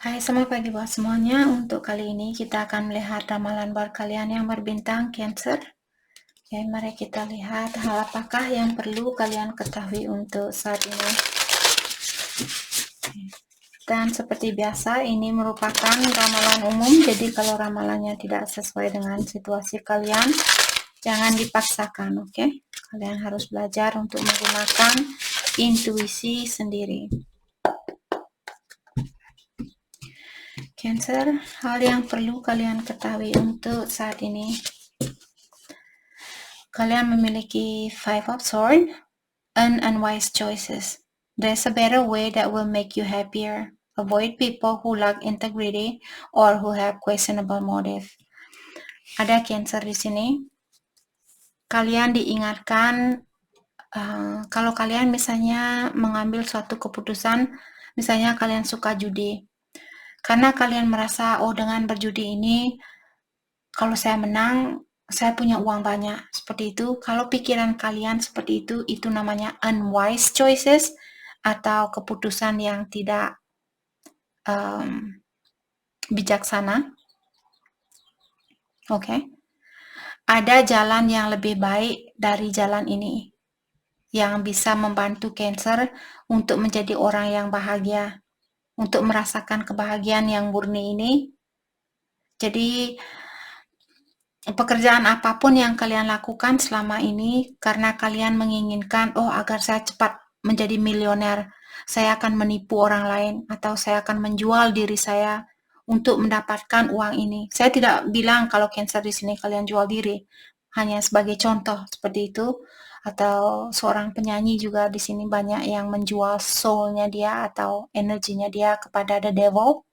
Hai, selamat pagi buat semuanya. Untuk kali ini kita akan melihat ramalan buat kalian yang berbintang Cancer. Oke, mari kita lihat hal apakah yang perlu kalian ketahui untuk saat ini. Dan seperti biasa, ini merupakan ramalan umum, jadi kalau ramalannya tidak sesuai dengan situasi kalian, jangan dipaksakan, oke? Kalian harus belajar untuk menggunakan intuisi sendiri. Cancer, hal yang perlu kalian ketahui untuk saat ini. Kalian memiliki Five of Swords and unwise choices. There's a better way that will make you happier. Avoid people who lack integrity or who have questionable motive. Ada Cancer di sini. Kalian diingatkan kalau kalian misalnya mengambil suatu keputusan, misalnya kalian suka judi, karena kalian merasa, oh dengan berjudi ini, kalau saya menang, saya punya uang banyak. Seperti itu. Kalau pikiran kalian seperti itu namanya unwise choices atau keputusan yang tidak bijaksana. Oke. Ada jalan yang lebih baik dari jalan ini yang bisa membantu Cancer untuk menjadi orang yang bahagia, untuk merasakan kebahagiaan yang murni ini. Jadi pekerjaan apapun yang kalian lakukan selama ini karena kalian menginginkan, oh agar saya cepat menjadi milioner, saya akan menipu orang lain atau saya akan menjual diri saya untuk mendapatkan uang ini. Saya tidak bilang kalau Cancer di sini kalian jual diri, hanya sebagai contoh seperti itu. Atau seorang penyanyi juga di sini banyak yang menjual soul-nya dia atau energinya dia kepada the devil,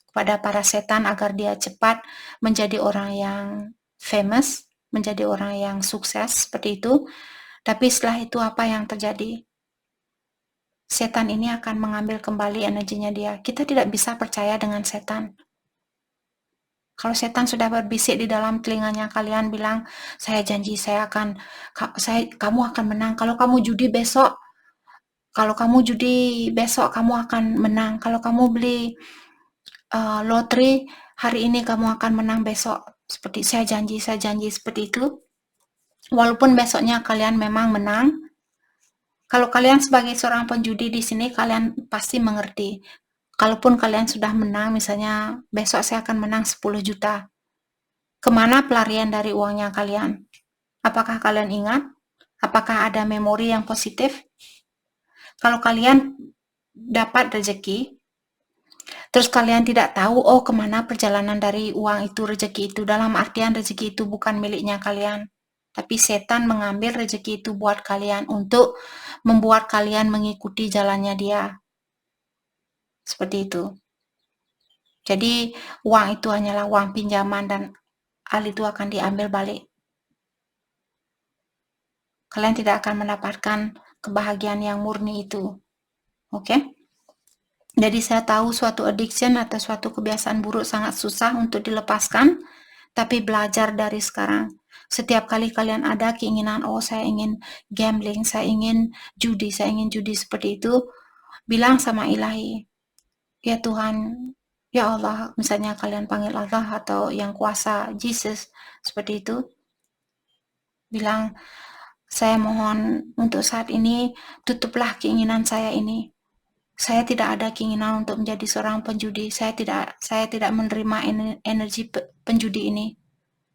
kepada para setan agar dia cepat menjadi orang yang famous, menjadi orang yang sukses seperti itu. Tapi setelah itu apa yang terjadi? Setan ini akan mengambil kembali energinya dia. Kita tidak bisa percaya dengan setan. Kalau setan sudah berbisik di dalam telinganya kalian bilang, saya janji kamu akan menang. Kalau kamu judi besok kamu akan menang. Kalau kamu beli lotre hari ini kamu akan menang besok. Seperti saya janji seperti itu. Walaupun besoknya kalian memang menang, kalau kalian sebagai seorang penjudi di sini kalian pasti mengerti. Kalaupun kalian sudah menang, misalnya besok saya akan menang 10 juta. Kemana pelarian dari uangnya kalian? Apakah kalian ingat? Apakah ada memori yang positif? Kalau kalian dapat rezeki, terus kalian tidak tahu, oh kemana perjalanan dari uang itu, rezeki itu, dalam artian rezeki itu bukan miliknya kalian. Tapi setan mengambil rezeki itu buat kalian untuk membuat kalian mengikuti jalannya dia. Seperti itu. Jadi uang itu hanyalah uang pinjaman dan hal itu akan diambil balik. Kalian tidak akan mendapatkan kebahagiaan yang murni itu. Oke? Jadi saya tahu suatu addiction atau suatu kebiasaan buruk sangat susah untuk dilepaskan, tapi belajar dari sekarang. Setiap kali kalian ada keinginan, oh saya ingin gambling, saya ingin judi seperti itu, bilang sama ilahi, ya Tuhan, ya Allah, misalnya kalian panggil Allah atau yang kuasa, Jesus, seperti itu, bilang, saya mohon untuk saat ini, tutuplah keinginan saya ini. Saya tidak ada keinginan untuk menjadi seorang penjudi. Saya tidak menerima energi penjudi ini.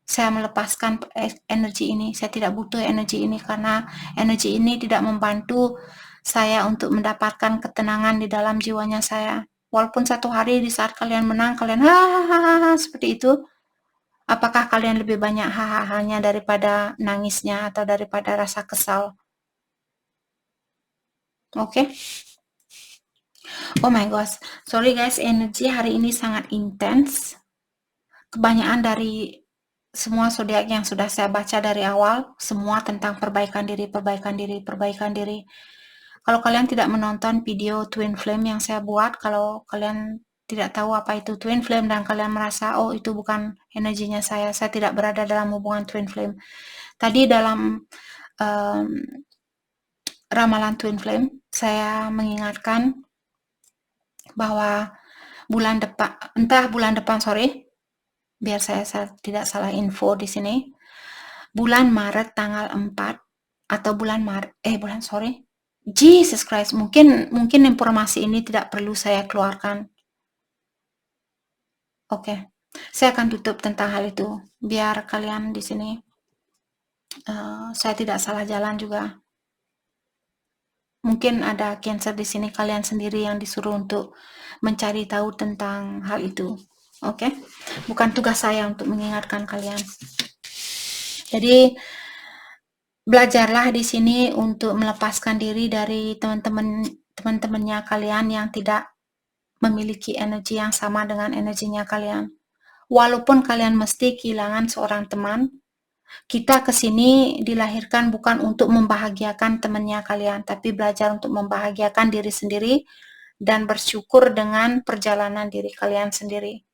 Saya melepaskan energi ini. Saya tidak butuh energi ini karena energi ini tidak membantu saya untuk mendapatkan ketenangan di dalam jiwanya saya. Walaupun satu hari di saat kalian menang, kalian hahaha seperti itu. Apakah kalian lebih banyak hahaha daripada nangisnya atau daripada rasa kesal? Oke? Oh my gosh, sorry guys, energi hari ini sangat intens. Kebanyakan dari semua zodiak yang sudah saya baca dari awal, semua tentang perbaikan diri. Kalau kalian tidak menonton video Twin Flame yang saya buat, kalau kalian tidak tahu apa itu Twin Flame dan kalian merasa, oh itu bukan energinya saya tidak berada dalam hubungan Twin Flame. Tadi dalam ramalan Twin Flame, saya mengingatkan bahwa bulan depan, sorry, biar saya tidak salah info di sini. Bulan Maret tanggal 4 atau Jesus Christ, mungkin informasi ini tidak perlu saya keluarkan. Oke. Saya akan tutup tentang hal itu biar kalian di sini saya tidak salah jalan juga. Mungkin ada Cancer di sini kalian sendiri yang disuruh untuk mencari tahu tentang hal itu. Oke? Bukan tugas saya untuk mengingatkan kalian. Jadi belajarlah di sini untuk melepaskan diri dari teman-temannya kalian yang tidak memiliki energi yang sama dengan energinya kalian. Walaupun kalian mesti kehilangan seorang teman, kita kesini dilahirkan bukan untuk membahagiakan temannya kalian, tapi belajar untuk membahagiakan diri sendiri dan bersyukur dengan perjalanan diri kalian sendiri.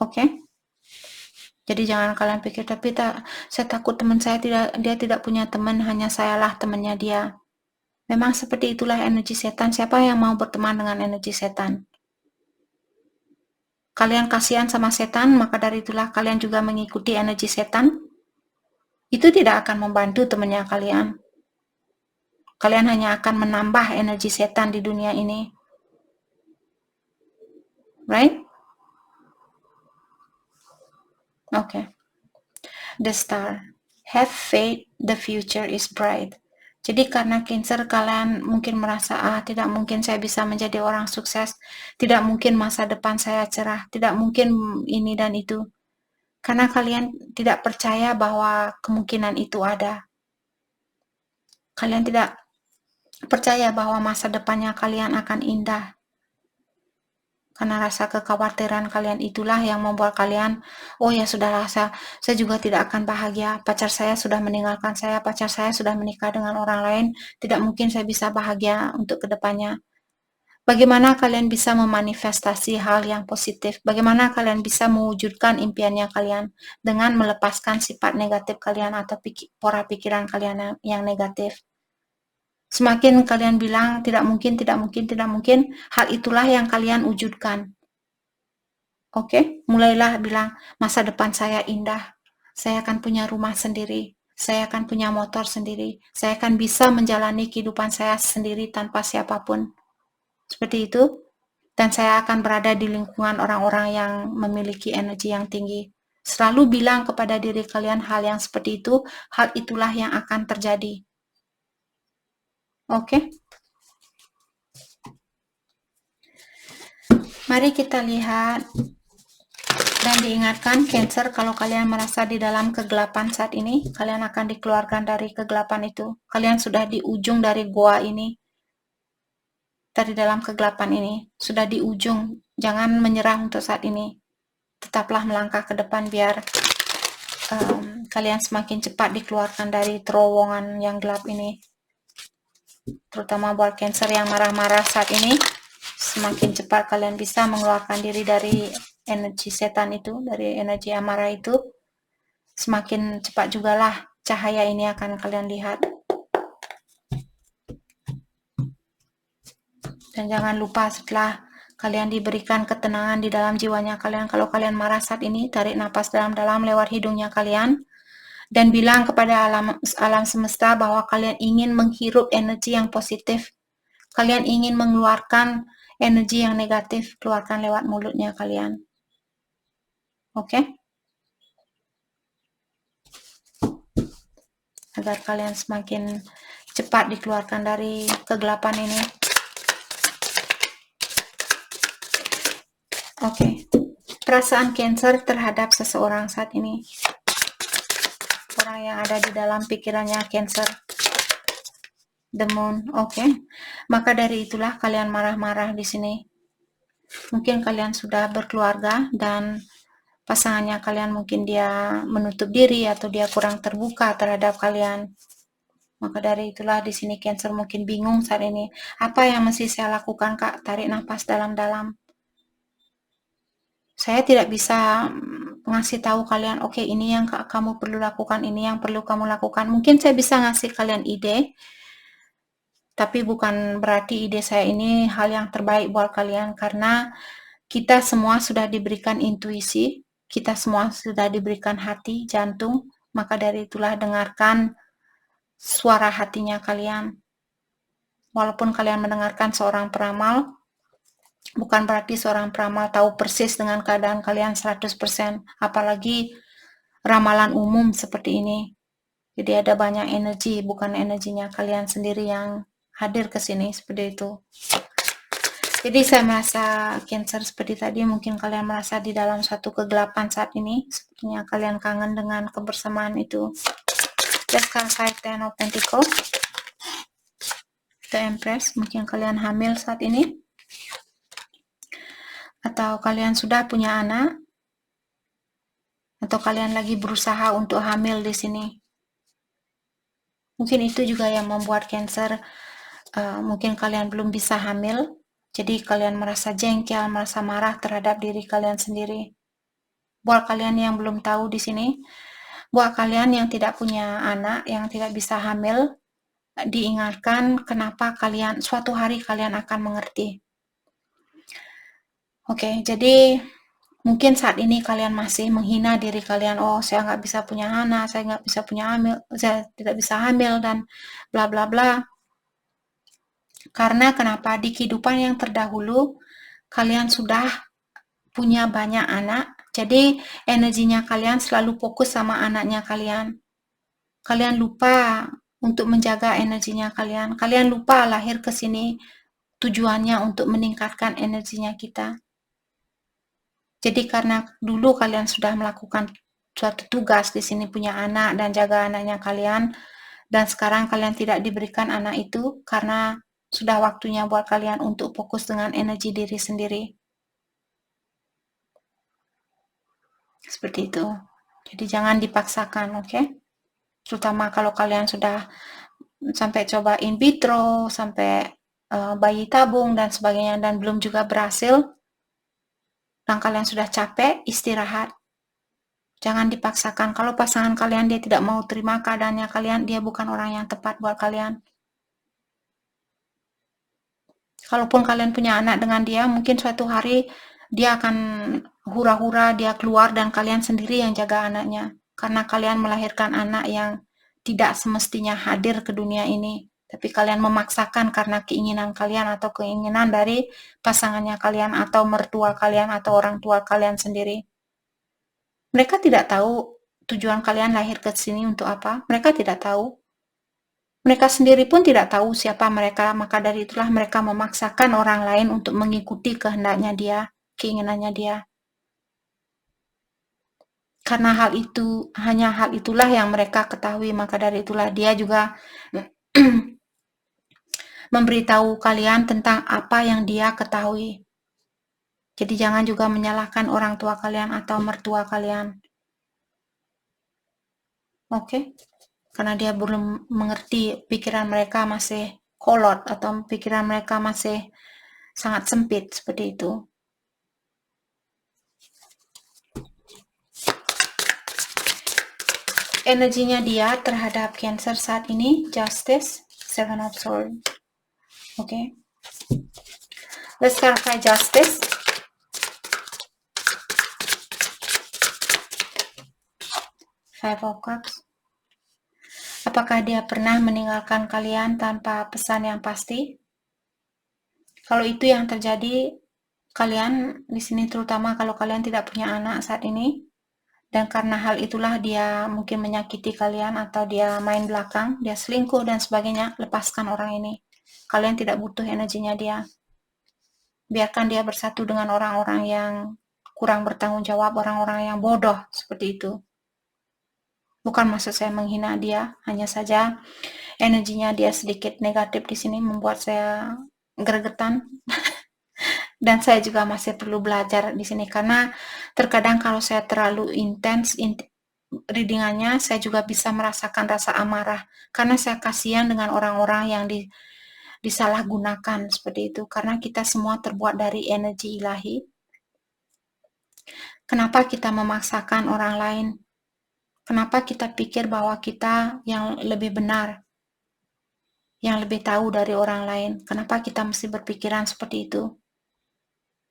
Oke? Jadi jangan kalian pikir, saya takut teman saya dia tidak punya teman, hanya sayalah temannya dia. Memang seperti itulah energi setan. Siapa yang mau berteman dengan energi setan? Kalian kasihan sama setan, maka dari itulah kalian juga mengikuti energi setan. Itu tidak akan membantu temannya kalian. Kalian hanya akan menambah energi setan di dunia ini. Right? Okay. The star. Have faith, the future is bright. Jadi karena Cancer kalian mungkin merasa, tidak mungkin saya bisa menjadi orang sukses, tidak mungkin masa depan saya cerah, tidak mungkin ini dan itu. Karena kalian tidak percaya bahwa kemungkinan itu ada. Kalian tidak percaya bahwa masa depannya kalian akan indah. Karena rasa kekhawatiran kalian itulah yang membuat kalian, oh ya sudahlah, saya juga tidak akan bahagia. Pacar saya sudah meninggalkan saya, pacar saya sudah menikah dengan orang lain, tidak mungkin saya bisa bahagia untuk kedepannya. Bagaimana kalian bisa memanifestasi hal yang positif? Bagaimana kalian bisa mewujudkan impiannya kalian dengan melepaskan sifat negatif kalian atau pola pikiran kalian yang negatif? Semakin kalian bilang tidak mungkin, hal itulah yang kalian wujudkan. Oke, mulailah bilang masa depan saya indah. Saya akan punya rumah sendiri. Saya akan punya motor sendiri. Saya akan bisa menjalani kehidupan saya sendiri tanpa siapapun. Seperti itu. Dan saya akan berada di lingkungan orang-orang yang memiliki energi yang tinggi. Selalu bilang kepada diri kalian hal yang seperti itu, hal itulah yang akan terjadi. Oke? Mari kita lihat dan diingatkan Cancer, kalau kalian merasa di dalam kegelapan saat ini, kalian akan dikeluarkan dari kegelapan itu. Kalian sudah di ujung dari goa ini, dari dalam kegelapan ini, sudah di ujung. Jangan menyerah untuk saat ini. Tetaplah melangkah ke depan biar kalian semakin cepat dikeluarkan dari terowongan yang gelap ini. Terutama buat Cancer yang marah-marah saat ini, semakin cepat kalian bisa mengeluarkan diri dari energi setan itu, dari energi amarah itu, semakin cepat jugalah cahaya ini akan kalian lihat. Dan jangan lupa setelah kalian diberikan ketenangan di dalam jiwanya kalian, kalau kalian marah saat ini, tarik napas dalam-dalam lewat hidungnya kalian dan bilang kepada alam semesta bahwa kalian ingin menghirup energi yang positif. Kalian ingin mengeluarkan energi yang negatif, keluarkan lewat mulutnya kalian. Oke? Agar kalian semakin cepat dikeluarkan dari kegelapan ini. Oke. Perasaan Cancer terhadap seseorang saat ini. Orang yang ada di dalam pikirannya Cancer. The Moon. Oke. Maka dari itulah kalian marah-marah di sini. Mungkin kalian sudah berkeluarga dan pasangannya kalian mungkin dia menutup diri atau dia kurang terbuka terhadap kalian. Maka dari itulah di sini Cancer mungkin bingung saat ini. Apa yang mesti saya lakukan, Kak? Tarik nafas dalam-dalam. Saya tidak bisa ngasih tahu kalian, oke, ini yang kamu perlu lakukan, ini yang perlu kamu lakukan. Mungkin saya bisa ngasih kalian ide, Tapi bukan berarti ide saya ini hal yang terbaik buat kalian, karena kita semua sudah diberikan intuisi, kita semua sudah diberikan hati, jantung, maka dari itulah dengarkan suara hatinya kalian. Walaupun kalian mendengarkan seorang peramal, bukan berarti seorang peramal tahu persis dengan keadaan kalian 100%, apalagi ramalan umum seperti ini. Jadi ada banyak energi, bukan energinya kalian sendiri yang hadir ke sini, seperti itu. Jadi saya merasa Cancer seperti tadi, mungkin kalian merasa di dalam suatu kegelapan saat ini, sepertinya kalian kangen dengan kebersamaan itu. Dan sekarang saya Ten of Pentacles, The Empress, mungkin kalian hamil saat ini, atau kalian sudah punya anak, atau kalian lagi berusaha untuk hamil di sini. Mungkin itu juga yang membuat Cancer, mungkin kalian belum bisa hamil, jadi kalian merasa jengkel, merasa marah terhadap diri kalian sendiri. Buat kalian yang belum tahu di sini, buat kalian yang tidak punya anak, yang tidak bisa hamil, diingatkan kenapa kalian suatu hari kalian akan mengerti. Oke, jadi mungkin saat ini kalian masih menghina diri kalian. Oh, saya nggak bisa punya anak, saya nggak bisa punya hamil, saya tidak bisa hamil dan bla bla bla. Karena kenapa? Di kehidupan yang terdahulu kalian sudah punya banyak anak, jadi energinya kalian selalu fokus sama anaknya kalian. Kalian lupa untuk menjaga energinya kalian. Kalian lupa lahir ke sini tujuannya untuk meningkatkan energinya kita. Jadi karena dulu kalian sudah melakukan suatu tugas di sini punya anak dan jaga anaknya kalian, dan sekarang kalian tidak diberikan anak itu karena sudah waktunya buat kalian untuk fokus dengan energi diri sendiri. Seperti itu. Jadi jangan dipaksakan, oke? Terutama kalau kalian sudah sampai coba in vitro, sampai bayi tabung dan sebagainya dan belum juga berhasil, dan kalian sudah capek, istirahat. Jangan dipaksakan. Kalau pasangan kalian dia tidak mau terima keadaannya kalian, dia bukan orang yang tepat buat kalian. Kalaupun kalian punya anak dengan dia, mungkin suatu hari dia akan hura-hura, dia keluar dan kalian sendiri yang jaga anaknya. Karena kalian melahirkan anak yang tidak semestinya hadir ke dunia ini. Tapi kalian memaksakan karena keinginan kalian atau keinginan dari pasangannya kalian atau mertua kalian atau orang tua kalian sendiri. Mereka tidak tahu tujuan kalian lahir ke sini untuk apa. Mereka tidak tahu. Mereka sendiri pun tidak tahu siapa mereka, maka dari itulah mereka memaksakan orang lain untuk mengikuti kehendaknya dia, keinginannya dia. Karena hanya hal itulah yang mereka ketahui, maka dari itulah dia juga memberitahu kalian tentang apa yang dia ketahui. Jadi jangan juga menyalahkan orang tua kalian atau mertua kalian. Oke? Karena dia belum mengerti, pikiran mereka masih kolot atau pikiran mereka masih sangat sempit seperti itu. Energinya dia terhadap Cancer saat ini, Justice, Seven of Swords. Oke. Let's clarify Justice. Five of Cups. Apakah dia pernah meninggalkan kalian tanpa pesan yang pasti? Kalau itu yang terjadi, kalian di sini terutama kalau kalian tidak punya anak saat ini, dan karena hal itulah dia mungkin menyakiti kalian atau dia main belakang, dia selingkuh dan sebagainya, lepaskan orang ini. Kalian tidak butuh energinya dia. Biarkan dia bersatu dengan orang-orang yang kurang bertanggung jawab, orang-orang yang bodoh seperti itu. Bukan maksud saya menghina dia, hanya saja energinya dia sedikit negatif di sini membuat saya gregetan. Dan saya juga masih perlu belajar di sini karena terkadang kalau saya terlalu intens readingannya, saya juga bisa merasakan rasa amarah karena saya kasihan dengan orang-orang yang disalahgunakan seperti itu, karena kita semua terbuat dari energi ilahi. Kenapa kita memaksakan orang lain? Kenapa kita pikir bahwa kita yang lebih benar? yang lebih tahu dari orang lain. Kenapa kita mesti berpikiran seperti itu?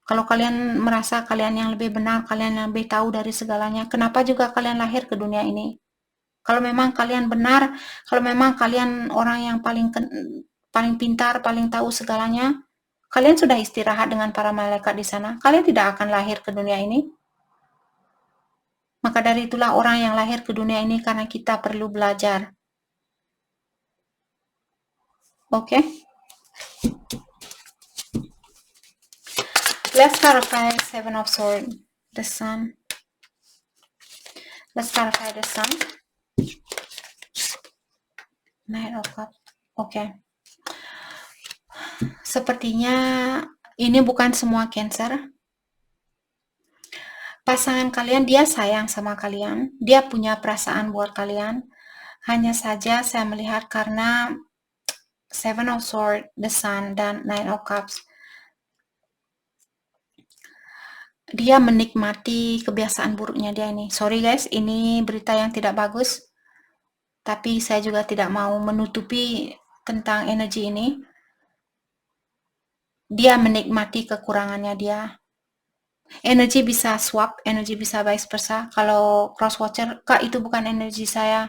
Kalau kalian merasa kalian yang lebih benar, kalian yang lebih tahu dari segalanya, kenapa juga kalian lahir ke dunia ini? Kalau memang kalian benar, kalau memang kalian orang yang paling pintar, paling tahu segalanya, kalian sudah istirahat dengan para malaikat di sana. Kalian tidak akan lahir ke dunia ini. Maka dari itulah orang yang lahir ke dunia ini karena kita perlu belajar. Oke? Let's clarify Seven of Swords, the Sun. Let's clarify the Sun. Knight of Cups. Oke. Sepertinya ini bukan semua Cancer. Pasangan kalian, dia sayang sama kalian. Dia punya perasaan buat kalian. Hanya saja saya melihat karena Seven of Swords, the Sun, dan Nine of Cups, dia menikmati kebiasaan buruknya dia ini. Sorry guys, ini berita yang tidak bagus. Tapi saya juga tidak mau menutupi tentang energi ini. Dia menikmati kekurangannya dia. Energi bisa swap, energi bisa vice versa. Kalau cross watcher, Kak itu bukan energi saya.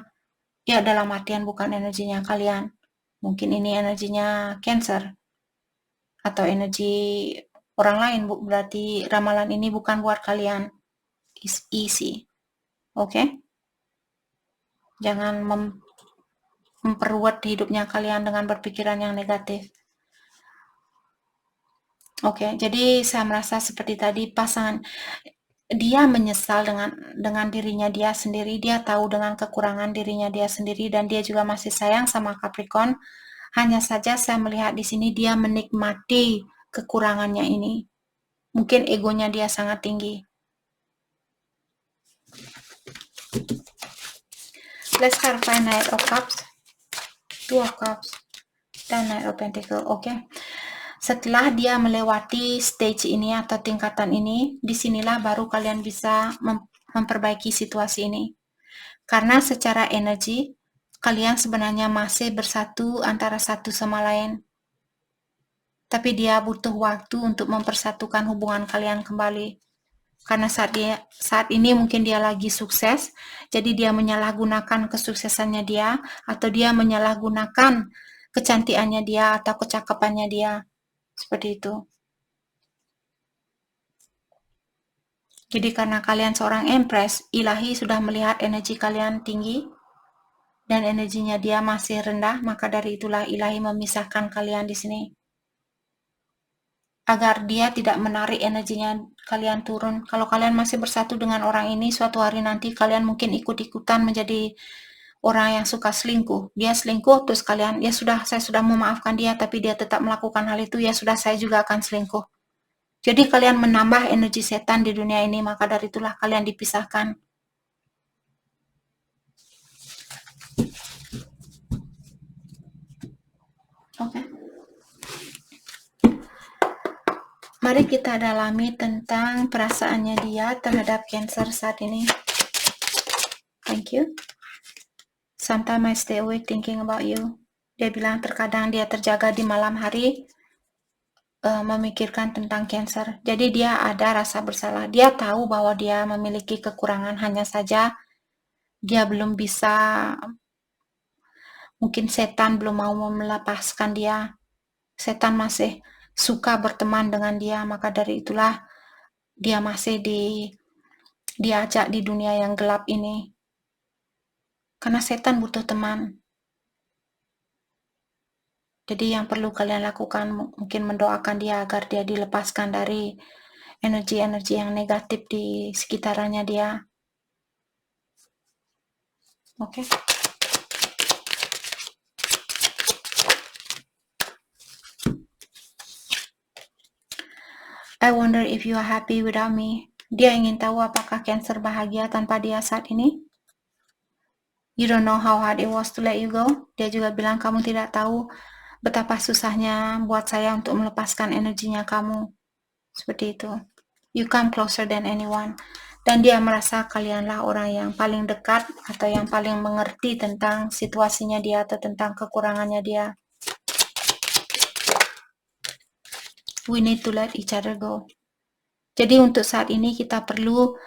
Ya dalam artian bukan energinya kalian. Mungkin ini energinya Cancer. Atau energi orang lain, berarti ramalan ini bukan buat kalian. It's easy. Oke? Jangan memperbuat hidupnya kalian dengan berpikiran yang negatif. Oke, jadi saya merasa seperti tadi pasangan dia menyesal dengan dirinya dia sendiri. Dia tahu dengan kekurangan dirinya dia sendiri dan dia juga masih sayang sama Capricorn. Hanya saja saya melihat di sini dia menikmati kekurangannya ini. Mungkin egonya dia sangat tinggi. Let's clarify Knight of Cups, Two of Cups, dan Knight of Pentacles. Oke. Setelah dia melewati stage ini atau tingkatan ini, disinilah baru kalian bisa memperbaiki situasi ini. Karena secara energi, kalian sebenarnya masih bersatu antara satu sama lain. Tapi dia butuh waktu untuk mempersatukan hubungan kalian kembali. Karena saat ini mungkin dia lagi sukses, jadi dia menyalahgunakan kesuksesannya dia, atau dia menyalahgunakan kecantikannya dia atau kecakapannya dia. Seperti itu. Jadi karena kalian seorang Empress, ilahi sudah melihat energi kalian tinggi dan energinya dia masih rendah, maka dari itulah ilahi memisahkan kalian di sini. Agar dia tidak menarik energinya kalian turun. Kalau kalian masih bersatu dengan orang ini, suatu hari nanti kalian mungkin ikut-ikutan menjadi orang yang suka selingkuh. Dia selingkuh, terus kalian, ya sudah, saya sudah memaafkan dia, tapi dia tetap melakukan hal itu, ya sudah, saya juga akan selingkuh. Jadi kalian menambah energi setan di dunia ini, maka dari itulah kalian dipisahkan. Oke. Mari kita dalami tentang perasaannya dia terhadap Cancer saat ini. Thank you. Sometimes I stay awake thinking about you. Dia bilang terkadang dia terjaga di malam hari memikirkan tentang Cancer. Jadi dia ada rasa bersalah. Dia tahu bahwa dia memiliki kekurangan, hanya saja dia belum bisa, mungkin setan belum mau melepaskan dia. Setan masih suka berteman dengan dia, maka dari itulah dia masih diajak di dunia yang gelap ini. Karena setan butuh teman. Jadi yang perlu kalian lakukan mungkin mendoakan dia agar dia dilepaskan dari energi-energi yang negatif di sekitarnya dia. Oke. I wonder if you are happy without me. Dia ingin tahu apakah Cancer bahagia tanpa dia saat ini. You don't know how hard it was to let you go. Dia juga bilang kamu tidak tahu betapa susahnya buat saya untuk melepaskan energinya kamu. Seperti itu. You come closer than anyone. Dan dia merasa kalianlah orang yang paling dekat atau yang paling mengerti tentang situasinya dia atau tentang kekurangannya dia. we need to let each other go. Jadi untuk saat ini kita perlu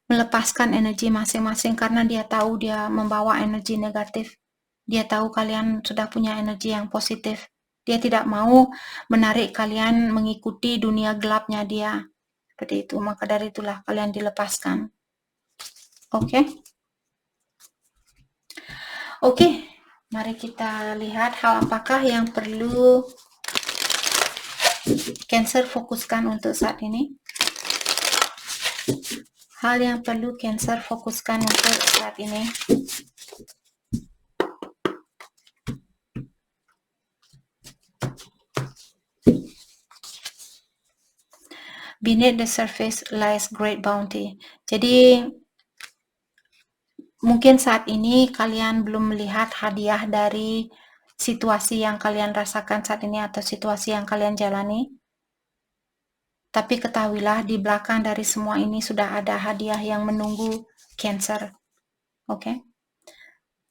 melepaskan energi masing-masing karena dia tahu dia membawa energi negatif. Dia tahu kalian sudah punya energi yang positif. Dia tidak mau menarik kalian mengikuti dunia gelapnya dia. Seperti itu. Maka dari itulah kalian dilepaskan. Oke? Oke. Mari kita lihat hal apakah yang perlu Cancer fokuskan untuk saat ini. Hal yang perlu Cancer fokuskan untuk saat ini. Beneath the surface lies great bounty. Jadi mungkin saat ini kalian belum melihat hadiah dari situasi yang kalian rasakan saat ini atau situasi yang kalian jalani. Tapi ketahuilah di belakang dari semua ini sudah ada hadiah yang menunggu Cancer. Oke?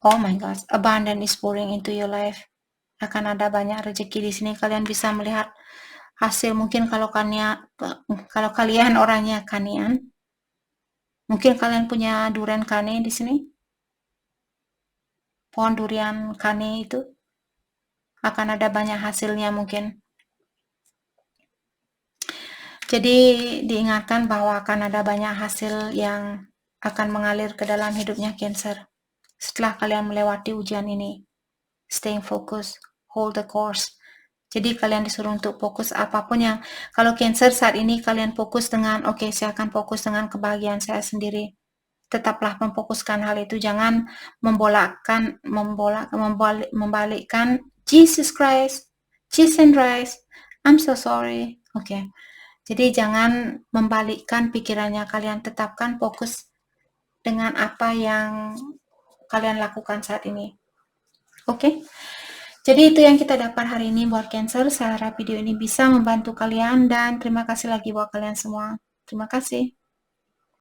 Oh my gosh, abundance is pouring into your life. Akan ada banyak rezeki di sini. Kalian bisa melihat hasil. Mungkin kalau kalian orangnya kanian, mungkin kalian punya durian kane di sini. Pohon durian kane itu akan ada banyak hasilnya mungkin. Jadi diingatkan bahwa akan ada banyak hasil yang akan mengalir ke dalam hidupnya Cancer. Setelah kalian melewati ujian ini, staying focused, hold the course. Jadi kalian disuruh untuk fokus apapun yang, kalau Cancer saat ini kalian fokus dengan, oke, saya akan fokus dengan kebahagiaan saya sendiri. Tetaplah memfokuskan hal itu, jangan membalikkan Jesus Christ, Jesus Christ, I'm so sorry. Oke. Jadi jangan membalikkan pikirannya, kalian tetapkan fokus dengan apa yang kalian lakukan saat ini. Oke? Jadi itu yang kita dapat hari ini buat Cancer. Saya harap video ini bisa membantu kalian dan terima kasih lagi buat kalian semua. Terima kasih.